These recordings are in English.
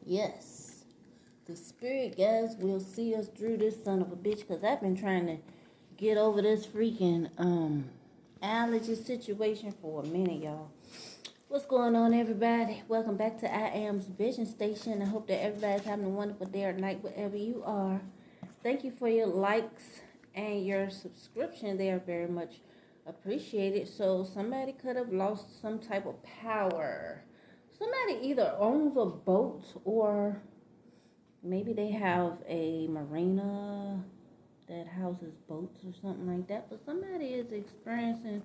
Yes. The spirit guys will see us through this son of a bitch because I've been trying to get over this freaking allergy situation for a minute, y'all. What's going on, everybody? Welcome back to I Am's Vision Station. I hope that everybody's having a wonderful day or night wherever you are. Thank you for your likes and your subscription. They are very much appreciated. So somebody could have lost some type of power. Somebody either owns a boat or maybe they have a marina that houses boats or something like that. But somebody is experiencing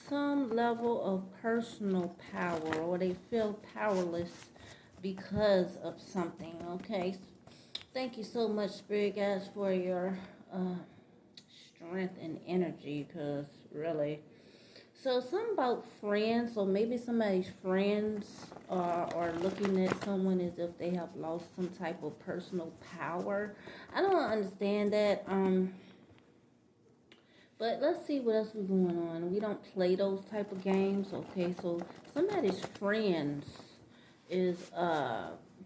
some level of personal power, or they feel powerless because of something. Okay, thank you so much, spirit guys, for your strength and energy, because really, so something about friends. So maybe somebody's friends are looking at someone as if they have lost some type of personal power. I don't understand that. But let's see what else is going on. We don't play those type of games. Okay, so somebody's friends is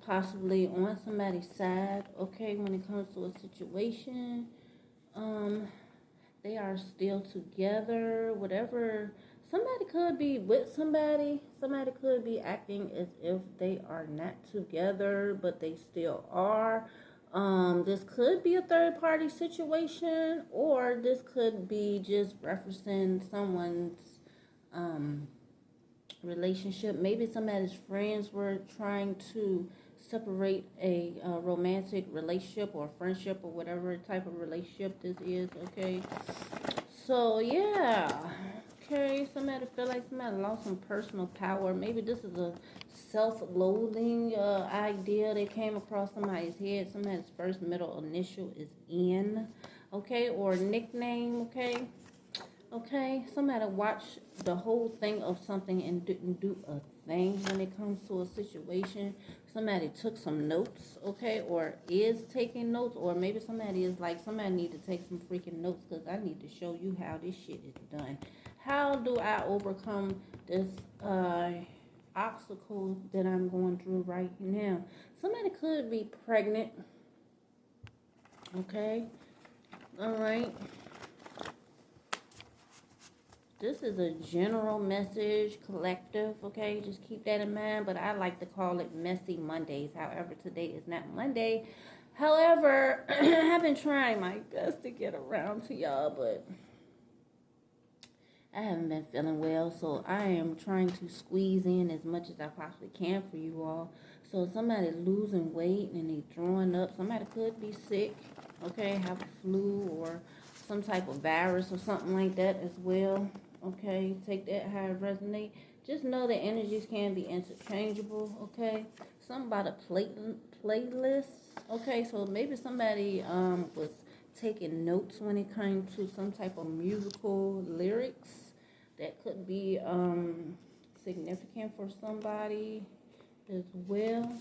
possibly on somebody's side. Okay, when it comes to a situation, they are still together. Whatever. Somebody could be with somebody. Somebody could be acting as if they are not together, but they still are. This could be a third party situation, or this could be just referencing someone's relationship. Maybe somebody's friends were trying to separate a romantic relationship or friendship or whatever type of relationship this is. Okay, so yeah. Okay, somebody feel like somebody lost some personal power. Maybe this is a self-loathing idea that came across somebody's head. Somebody's first middle initial is N, okay, or nickname, okay. Okay, somebody watched the whole thing of something and didn't do a thing when it comes to a situation. Somebody took some notes, okay, or is taking notes, or maybe somebody is like, somebody need to take some freaking notes because I need to show you how this shit is done. How do I overcome this obstacle that I'm going through right now? Somebody could be pregnant, okay, all right. This is a general message, collective, okay? Just keep that in mind, but I like to call it Messy Mondays. However, today is not Monday. However, I've been trying my best to get around to y'all, but I haven't been feeling well, so I am trying to squeeze in as much as I possibly can for you all. So somebody losing weight and they throwing up. Somebody could be sick, okay, have a flu or some type of virus or something like that as well. Okay, take that how it resonate. Just know that energies can be interchangeable, okay? Something about a playlist, okay? So maybe somebody was taking notes when it came to some type of musical lyrics that could be significant for somebody as well.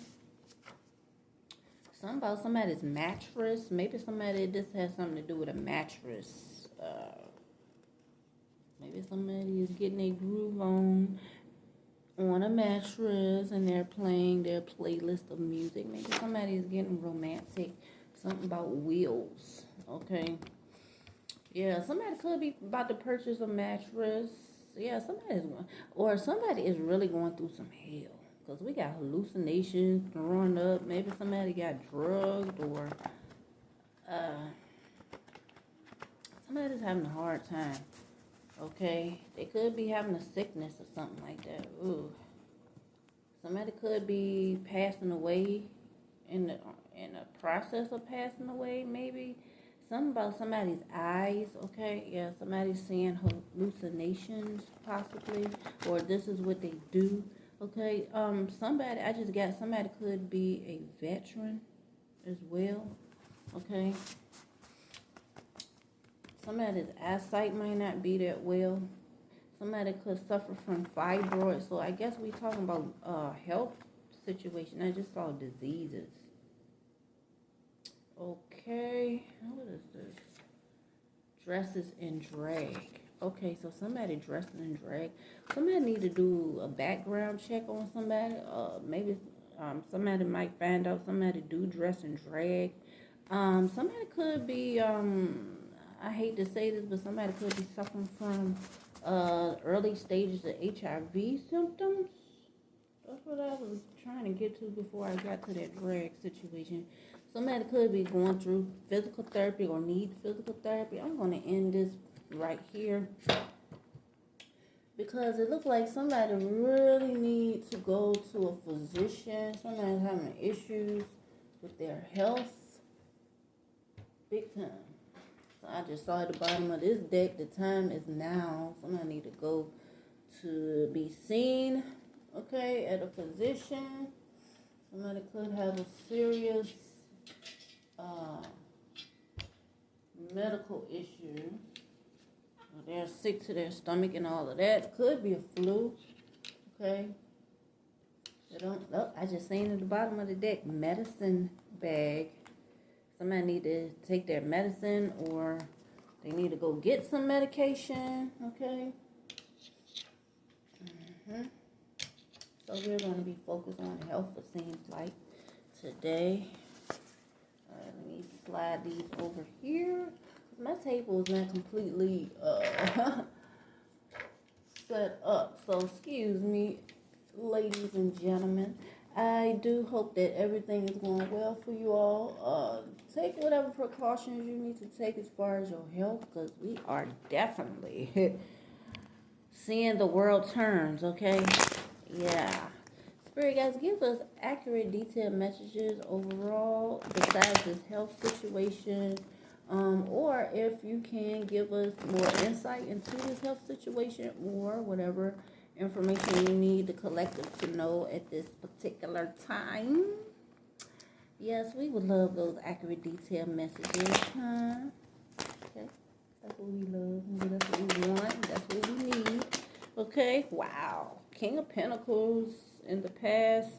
Something about somebody's mattress. Maybe somebody, this has something to do with a mattress. Maybe somebody is getting a groove on a mattress and they're playing their playlist of music. Maybe somebody is getting romantic. Something about wheels. Okay. Yeah, somebody could be about to purchase a mattress. Yeah, somebody is really going through some hell. Because we got hallucinations throwing up. Maybe somebody got drugged, or somebody's having a hard time. Okay, they could be having a sickness or something like that. Ooh, somebody could be passing away in the process of passing away. Maybe something about somebody's eyes. Okay, yeah, somebody's seeing hallucinations possibly, or this is what they do. Okay, somebody could be a veteran as well. Okay. Somebody's eyesight might not be that well. Somebody could suffer from fibroids. So I guess we're talking about health situation. I just saw diseases. Okay. What is this? Dresses in drag. Okay, so somebody dressing in drag. Somebody need to do a background check on somebody. Maybe Somebody might find out somebody do dress and drag. Somebody could be, I hate to say this, but somebody could be suffering from early stages of HIV symptoms. That's what I was trying to get to before I got to that drag situation. Somebody could be going through physical therapy or need physical therapy. I'm going to end this right here because it looks like somebody really needs to go to a physician. Somebody's having issues with their health. Big time. So I just saw at the bottom of this deck, the time is now. Somebody need to go to be seen, okay, at a physician. Somebody could have a serious medical issue. They're sick to their stomach and all of that. Could be a flu, okay. They don't. Oh, I just seen at the bottom of the deck, medicine bag. Somebody need to take their medicine or they need to go get some medication, okay? So we're going to be focused on health, it seems like, today. All right, let me slide these over here. My table is not completely set up, so excuse me, ladies and gentlemen. I do hope that everything is going well for you all. Take whatever precautions you need to take as far as your health, because we are definitely seeing the world turns, okay? Yeah. Spirit guys, give us accurate, detailed messages overall besides this health situation. Or if you can give us more insight into this health situation or whatever information you need the collective to know at this particular time. Yes, we would love those accurate, detailed messages, huh? Okay, that's what we love. That's what we want. That's what we need. Okay, wow. King of Pentacles in the past.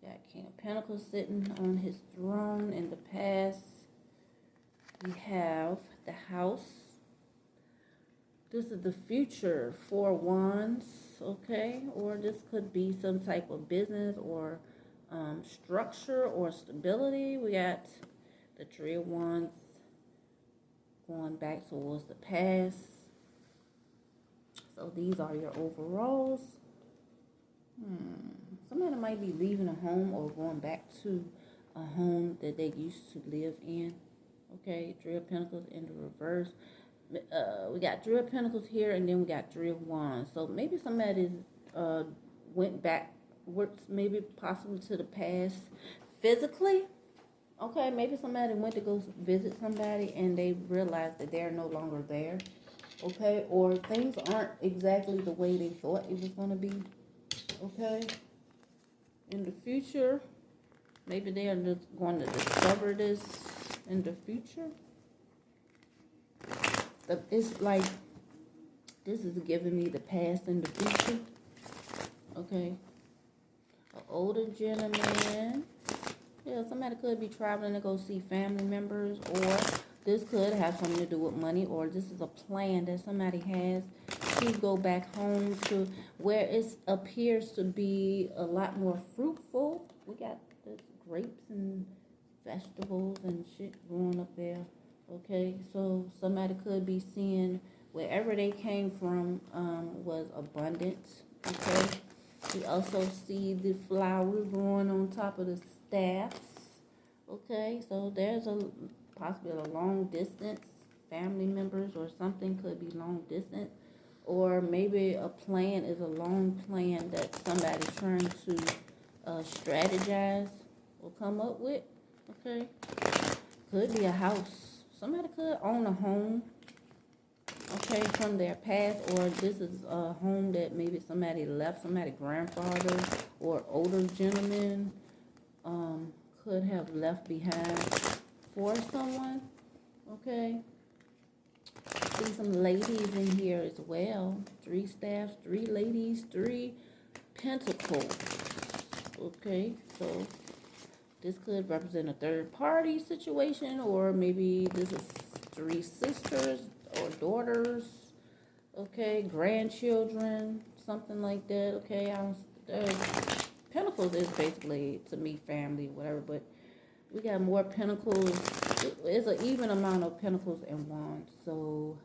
Got King of Pentacles sitting on his throne in the past. We have the House. This is the future, 4 Wands, okay? Or this could be some type of business or structure or stability. We got the 3 of Wands going back towards the past. So these are your overalls. Somebody might be leaving a home or going back to a home that they used to live in. Okay, 3 of Pentacles in the reverse. We got 3 of Pentacles here, and then we got 3 of Wands. So maybe somebody went backwards, maybe possibly to the past physically. Okay, maybe somebody went to go visit somebody, and they realized that they're no longer there. Okay, or things aren't exactly the way they thought it was going to be. Okay, in the future, maybe they are just going to discover this in the future. But it's like this is giving me the past and the future. Okay, an older gentleman. Yeah, somebody could be traveling to go see family members, or this could have something to do with money, or this is a plan that somebody has to go back home to where it appears to be a lot more fruitful. We got this grapes and vegetables and shit growing up there. Okay, so somebody could be seeing wherever they came from was abundant. Okay, we also see the flowers growing on top of the staffs. Okay, so there's possibly a long distance family members or something could be long distance, or maybe a plan is a long plan that somebody's trying to strategize or come up with. Okay, could be a house. Somebody could own a home, okay, from their past, or this is a home that maybe somebody left, somebody grandfather or older gentleman could have left behind for someone, okay. See some ladies in here as well. 3 staffs, 3 ladies, 3 pentacles, okay, so this could represent a third-party situation, or maybe this is 3 sisters or daughters, okay, grandchildren, something like that, okay. Pentacles Pentacles is basically, to me, family, whatever, but we got more Pentacles. It's an even amount of Pentacles and Wands. So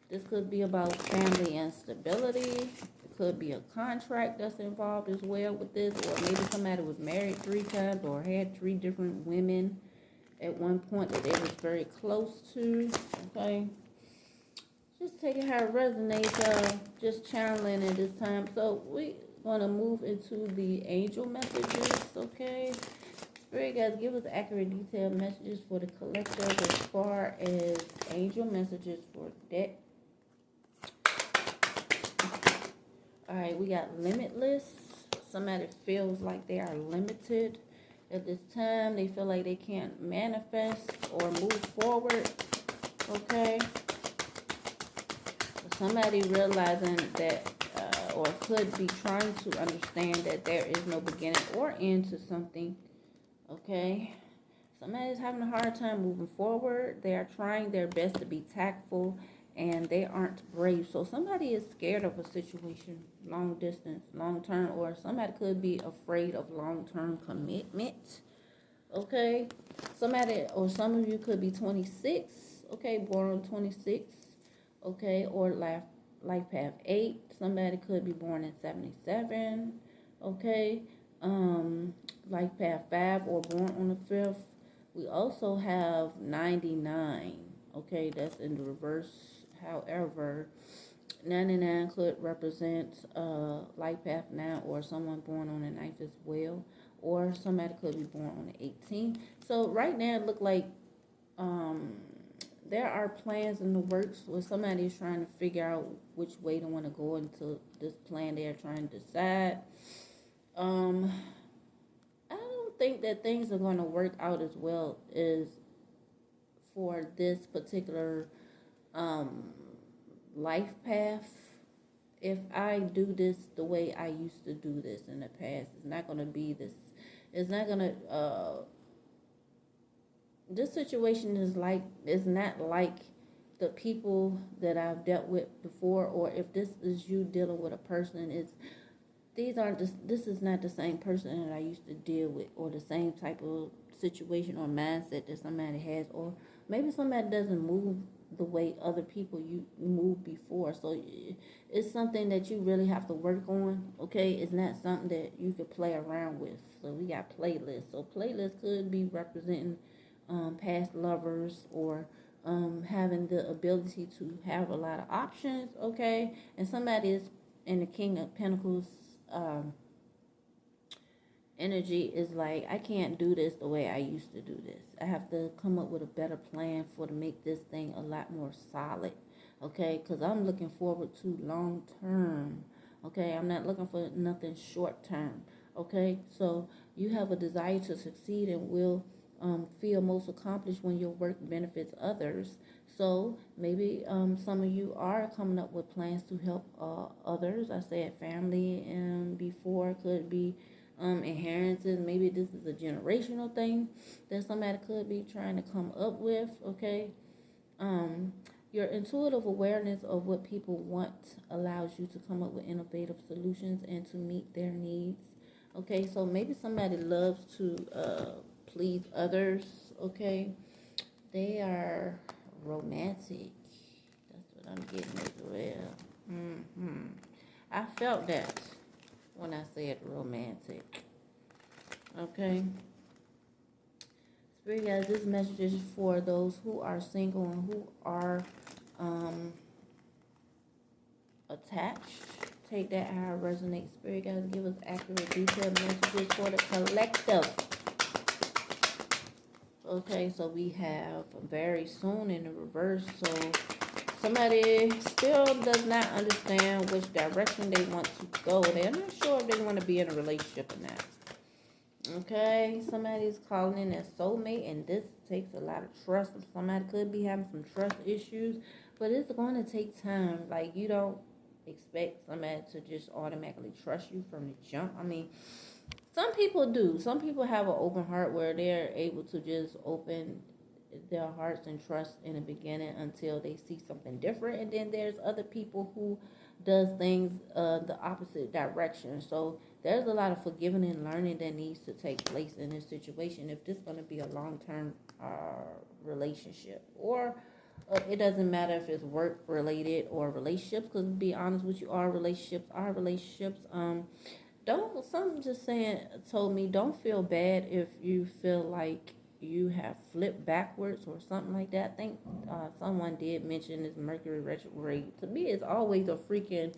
this could be about family and stability. It could be a contract that's involved as well with this, or maybe somebody was married 3 times or had 3 different women at one point that they was very close to. Okay, just take it how it resonates. Just channeling at this time. So we gonna move into the angel messages. Okay, Spirit guys, give us accurate, detailed messages for the collective as far as angel messages for that. Alright, we got limitless. Somebody feels like they are limited at this time. They feel like they can't manifest or move forward. Okay. Somebody realizing that, or could be trying to understand that there is no beginning or end to something. Okay. Somebody's having a hard time moving forward. They are trying their best to be tactful, and they aren't brave. So somebody is scared of a situation, long distance, long term, or somebody could be afraid of long-term commitment. Okay. Somebody, or some of you could be 26. Okay, born on 26. Okay, or life path 8. Somebody could be born in 77. Okay. Life path 5 or born on the 5th. We also have 99. Okay, that's in the reverse. However, 99 could represent life path 9 or someone born on the 9th as well. Or somebody could be born on the 18th. So right now it looks like there are plans in the works where somebody is trying to figure out which way they want to go into this plan. They are trying to decide. I don't think that things are going to work out as well as for this particular life path. If I do this the way I used to do this in the past, it's not going to be this. It's not going to. This situation is not like the people that I've dealt with before, or if this is you dealing with a person, this is not the same person that I used to deal with, or the same type of situation or mindset that somebody has, or maybe somebody doesn't move the way other people you moved before. So it's something that you really have to work on. Okay, it's not something that you could play around with. So we got playlists. So playlists could be representing past lovers, or having the ability to have a lot of options. Okay, and somebody is in the King of Pentacles energy is like, I can't do this the way I used to do this. I have to come up with a better plan to make this thing a lot more solid. Okay, because I'm looking forward to long term. Okay, I'm not looking for nothing short term. Okay, so you have a desire to succeed and will feel most accomplished when your work benefits others. So maybe some of you are coming up with plans to help others. I said family, and before could be inheritances. Maybe this is a generational thing that somebody could be trying to come up with. Okay, your intuitive awareness of what people want allows you to come up with innovative solutions and to meet their needs. Okay, so maybe somebody loves to please others. Okay, they are romantic. That's what I'm getting as well. I felt that when I said romantic. Okay, Spirit guys, this message is for those who are single and who are attached. Take that how it resonates. Spirit guys, give us accurate, detailed messages for the collective. Okay, so we have very soon in the reverse. So somebody still does not understand which direction they want to go. They're not sure if they want to be in a relationship or not. Okay, somebody's calling in their soulmate, and this takes a lot of trust. Somebody could be having some trust issues, but it's going to take time. Like, you don't expect somebody to just automatically trust you from the jump. I mean, some people do. Some people have an open heart where they're able to just open their hearts and trust in the beginning until they see something different. And then there's other people who does things the opposite direction. So there's a lot of forgiving and learning that needs to take place in this situation if this is going to be a long-term relationship. Or it doesn't matter if it's work related or relationships, because to be honest with you, our relationships. Don't, something just saying told me, don't feel bad if you feel like you have flipped backwards or something like that. I think someone did mention this Mercury retrograde. To me, it's always a freaking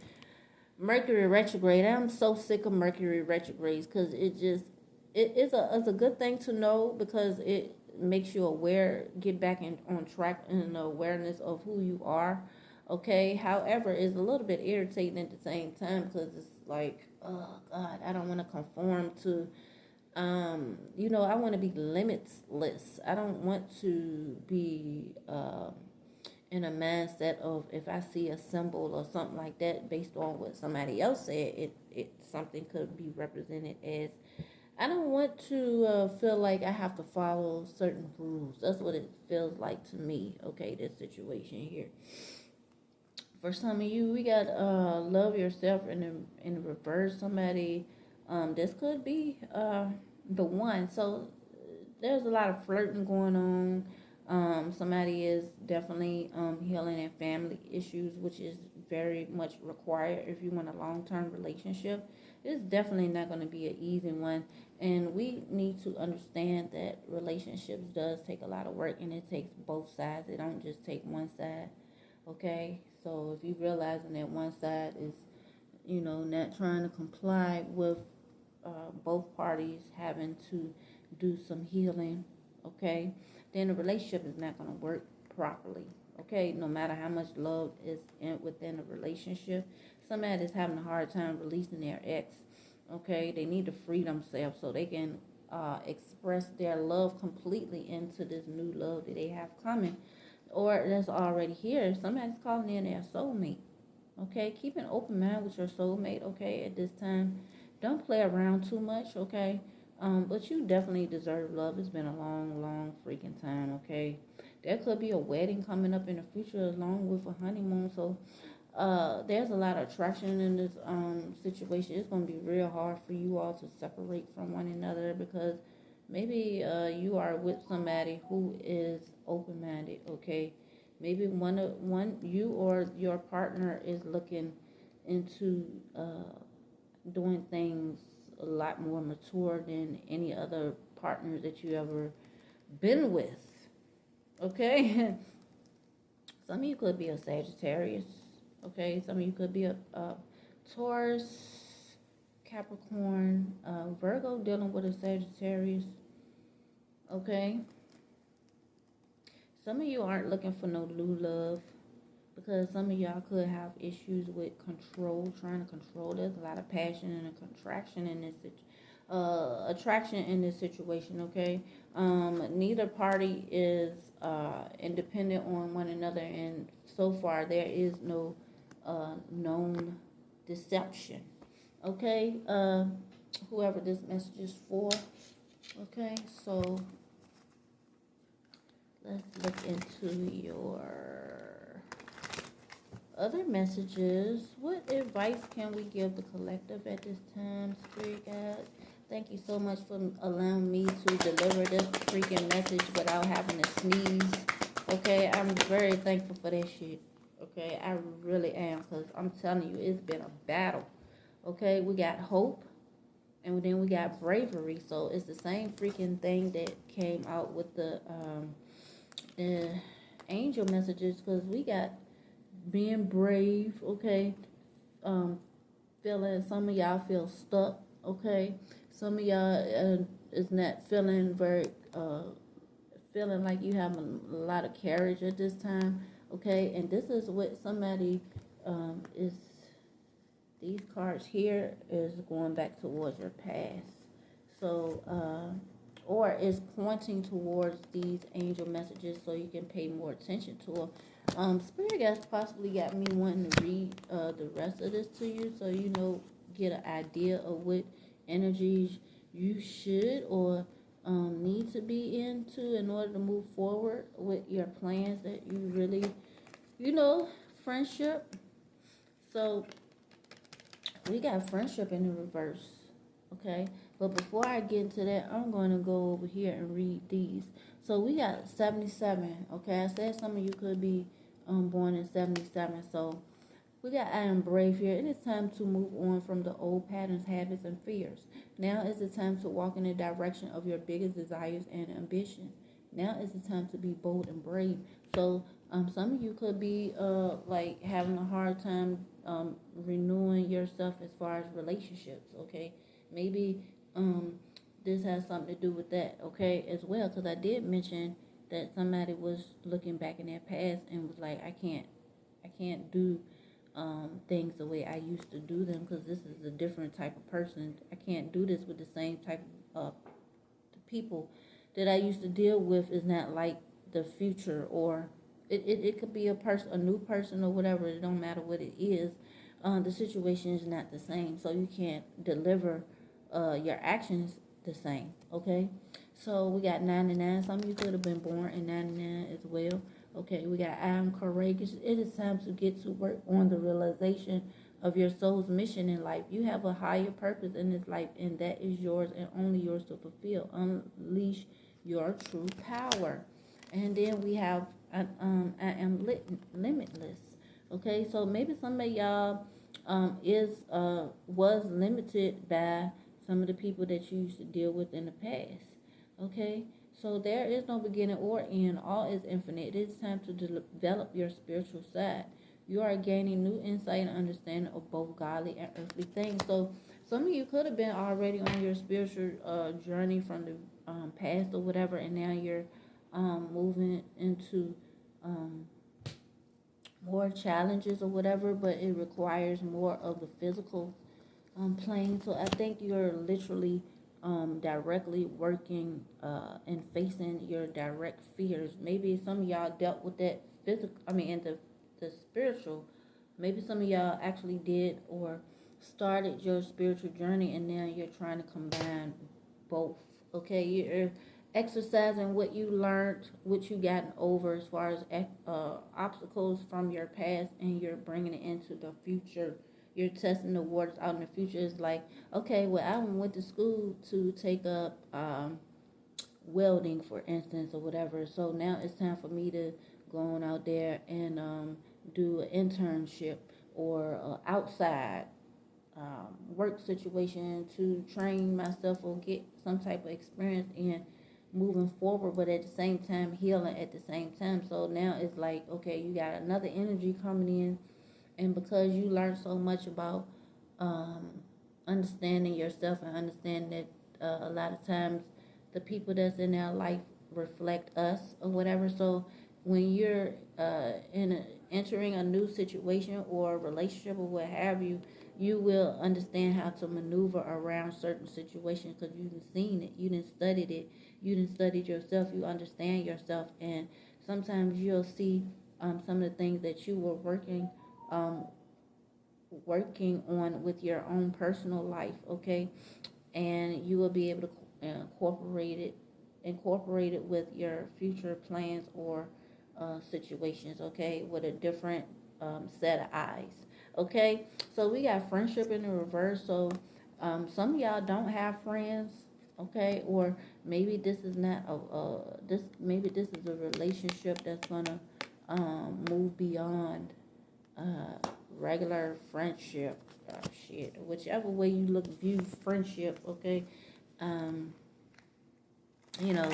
Mercury retrograde. I'm so sick of Mercury retrogrades, because it's a good thing to know, because it makes you aware, get back on track in the awareness of who you are. Okay. However, it's a little bit irritating at the same time, because it's like, oh God, I don't want to conform to. I want to be limitless. I don't want to be in a mindset of, if I see a symbol or something like that based on what somebody else said, it something could be represented as. I don't want to feel like I have to follow certain rules. That's what it feels like to me. Okay, this situation here. For some of you, we got love yourself in reverse. Somebody, this could be the one. So there's a lot of flirting going on. Somebody is definitely healing and family issues, which is very much required if you want a long-term relationship. It's definitely not going to be an easy one, and we need to understand that relationships does take a lot of work, and it takes both sides. It don't just take one side. Okay, so if you realizing that one side is, not trying to comply with both parties having to do some healing, okay, then the relationship is not going to work properly. Okay, no matter how much love is within a relationship, somebody is having a hard time releasing their ex. Okay, they need to free themselves so they can express their love completely into this new love that they have coming, or that's already here. Somebody's calling in their soulmate. Okay, keep an open mind with your soulmate. Okay, at this time, don't play around too much. Okay, but you definitely deserve love. It's been a long, long freaking time. Okay, there could be a wedding coming up in the future along with a honeymoon. So, there's a lot of attraction in this situation. It's gonna be real hard for you all to separate from one another, because maybe you are with somebody who is open-minded. Okay, maybe one you or your partner is looking into doing things a lot more mature than any other partner that you ever been with. Okay, some of you could be a Sagittarius. Okay, some of you could be a Taurus, Capricorn, Virgo dealing with a Sagittarius. Okay, some of you aren't looking for no new love, because some of y'all could have issues with control, trying to control. There's a lot of passion and a contraction in this attraction in this situation. Okay, neither party is independent on one another, and so far there is no known deception. Okay, whoever this message is for. Okay, so let's look into your other messages. What advice can we give the collective at this time, Spirit Guide? Thank you so much for allowing me to deliver this freaking message without having to sneeze. Okay, I'm very thankful for that shit. Okay, I really am, because I'm telling you, it's been a battle. Okay, we got hope, and then we got bravery. So it's the same freaking thing that came out with the angel messages, because we got being brave. Okay, feeling, some of y'all feel stuck. Okay, some of y'all is not feeling very feeling like you have a lot of courage at this time. Okay, and this is what somebody is. These cards here is going back towards your past. So, or is pointing towards these angel messages so you can pay more attention to them. Spirit guides possibly got me wanting to read the rest of this to you, so get an idea of what energies you should or need to be into in order to move forward with your plans that you really, friendship. So we got friendship in the reverse. Okay, but before I get into that, I'm going to go over here and read these. So we got 77. Okay, I said some of you could be born in 77. So we got I am brave here. It is time to move on from the old patterns, habits, and fears. Now is the time to walk in the direction of your biggest desires and ambitions. Now is the time to be bold and brave. So some of you could be like having a hard time renewing yourself as far as relationships. Okay, maybe this has something to do with that. Okay, as well, because I did mention that somebody was looking back in their past and was like, I can't do things the way I used to do them because this is a different type of person. I can't do this with the same type of the people that I used to deal with is not like the future, or it could be a new person or whatever. It don't matter what it is. The situation is not the same, so you can't deliver your actions the same. Okay, so we got 99. Some of you could have been born in 99 as well. Okay, we got I am courageous. It is time to get to work on the realization of your soul's mission in life. You have a higher purpose in this life, and that is yours and only yours to fulfill. Unleash your true power. And then we have I am limitless. Okay, so maybe some of y'all is was limited by some of the people that you used to deal with in the past. Okay, so there is no beginning or end. All is infinite. It is time to develop your spiritual side. You are gaining new insight and understanding of both godly and earthly things. So some of you could have been already on your spiritual journey from the past or whatever, and now you're moving into um, more challenges or whatever, but it requires more of the physical plane. So I think you're literally directly working and facing your direct fears. Maybe some of y'all dealt with that physical, in the spiritual. Maybe some of y'all actually did or started your spiritual journey and now you're trying to combine both. Okay, you're exercising what you learned, what you gotten over as far as obstacles from your past, and you're bringing it into the future. You're testing the waters out in the future. It's like, okay, well, I went to school to take up welding, for instance, or whatever. So now it's time for me to go on out there and do an internship or outside work situation to train myself or get some type of experience in moving forward, but at the same time healing at the same time. So now it's like, okay, you got another energy coming in, and because you learned so much about um, understanding yourself and understanding that a lot of times the people that's in our life reflect us or whatever. So when you're entering a new situation or relationship or what have you, you will understand how to maneuver around certain situations because you've seen it, you didn't studied it, you didn't studied yourself, you understand yourself, and sometimes you'll see some of the things that you were um, working on with your own personal life, okay, and you will be able to incorporate it with your future plans or situations, okay, with a different set of eyes, okay. So we got friendship in the reverse. So some of y'all don't have friends, okay, or maybe this is not maybe this is a relationship that's gonna move beyond regular friendship, shit, whichever way you view friendship, okay. um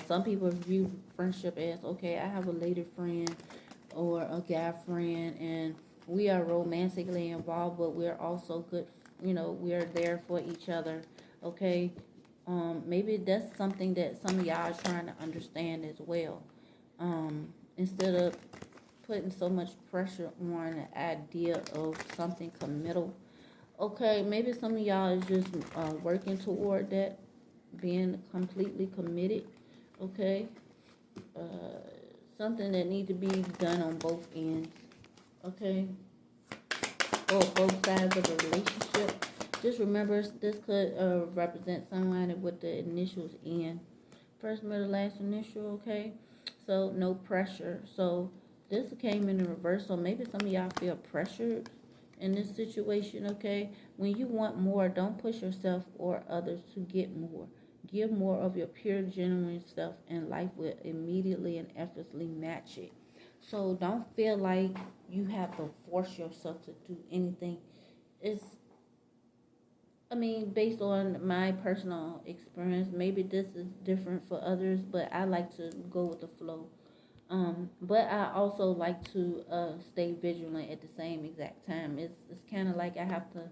some people view friendship as, okay, I have a lady friend or a guy friend, and we are romantically involved, but we're also good, we're there for each other, okay. Maybe that's something that some of y'all are trying to understand as well. Instead of putting so much pressure on the idea of something committal. Okay, maybe some of y'all is just working toward that, being completely committed. Okay, uh, something that needs to be done on both ends. Okay, or both sides of the relationship. Just remember, this could represent someone with the initials N, first, middle, last initial. Okay, so no pressure. So this came in the reverse. So maybe some of y'all feel pressured in this situation, okay? When you want more, don't push yourself or others to get more. Give more of your pure, genuine self, and life will immediately and effortlessly match it. So don't feel like you have to force yourself to do anything. It's, I mean, based on my personal experience, maybe this is different for others, but I like to go with the flow. But I also like to stay vigilant at the same exact time. It's kind of like I have to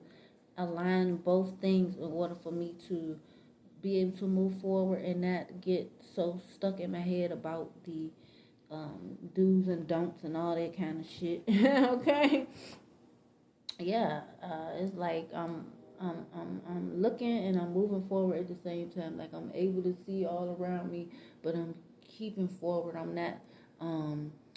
align both things in order for me to be able to move forward and not get so stuck in my head about the do's and don'ts and all that kind of shit. Okay, yeah, it's like I'm looking and I'm moving forward at the same time. Like I'm able to see all around me, but I'm keeping forward. I'm not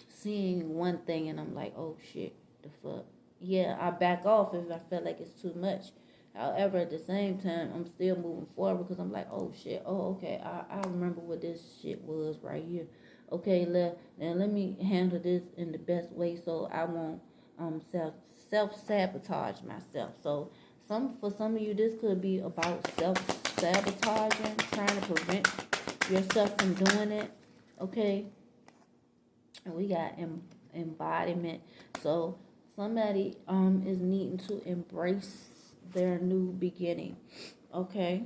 seeing one thing and I'm like, oh shit, the fuck. Yeah, I back off if I feel like it's too much. However, at the same time, I'm still moving forward because I'm like, oh shit, oh okay, I remember what this shit was right here. Okay, let me handle this in the best way so I won't self sabotage myself. So some of you this could be about self sabotaging, trying to prevent yourself from doing it. Okay, and we got embodiment. So somebody is needing to embrace their new beginning. Okay.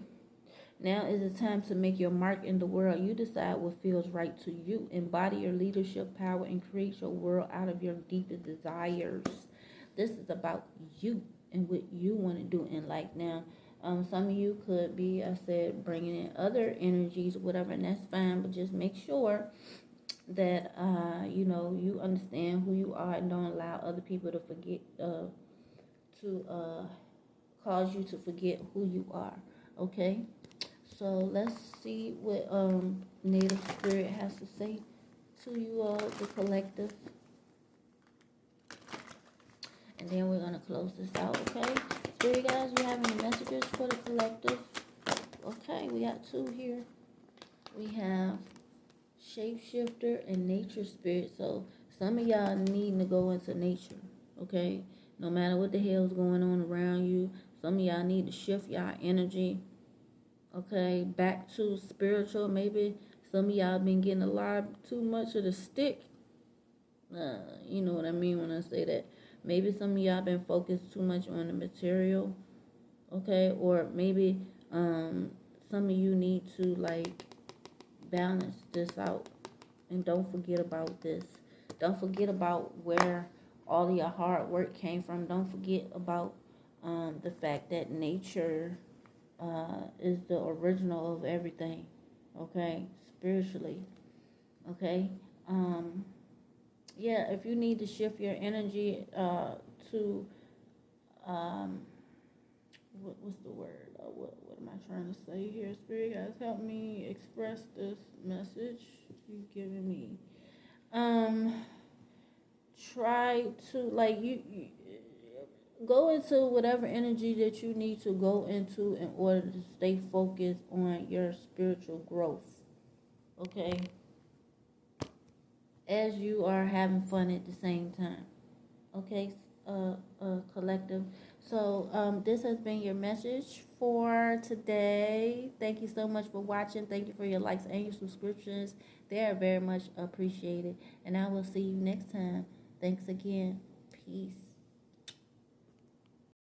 Now is the time to make your mark in the world. You decide what feels right to you. Embody your leadership power and create your world out of your deepest desires. This is about you and what you want to do in life. Now, some of you could be, I said, bringing in other energies, whatever, and that's fine. But just make sure that you understand who you are and don't allow other people to forget to cause you to forget who you are. Okay. So let's see what Native Spirit has to say to you all, the collective. And then we're going to close this out, okay? Spirit guys, you have any messages for the collective? Okay, we got two here. We have Shapeshifter and Nature Spirit. So some of y'all needing to go into nature, okay? No matter what the hell's going on around you, some of y'all need to shift y'all energy, okay, back to spiritual. Maybe some of y'all been getting a lot too much of the stick. You know what I mean when I say that. Maybe some of y'all been focused too much on the material, okay, or maybe some of you need to like balance this out and don't forget about this. Don't forget about where all of your hard work came from. Don't forget about the fact that nature is the original of everything, okay, spiritually, okay. Yeah, if you need to shift your energy to what's the word? What am I trying to say here? Spirit guys, help me express this message you've given me. Try to like you go into whatever energy that you need to go into in order to stay focused on your spiritual growth. Okay? As you are having fun at the same time. Okay, collective. So this has been your message for today. Thank you so much for watching. Thank you for your likes and your subscriptions. They are very much appreciated. And I will see you next time. Thanks again. Peace.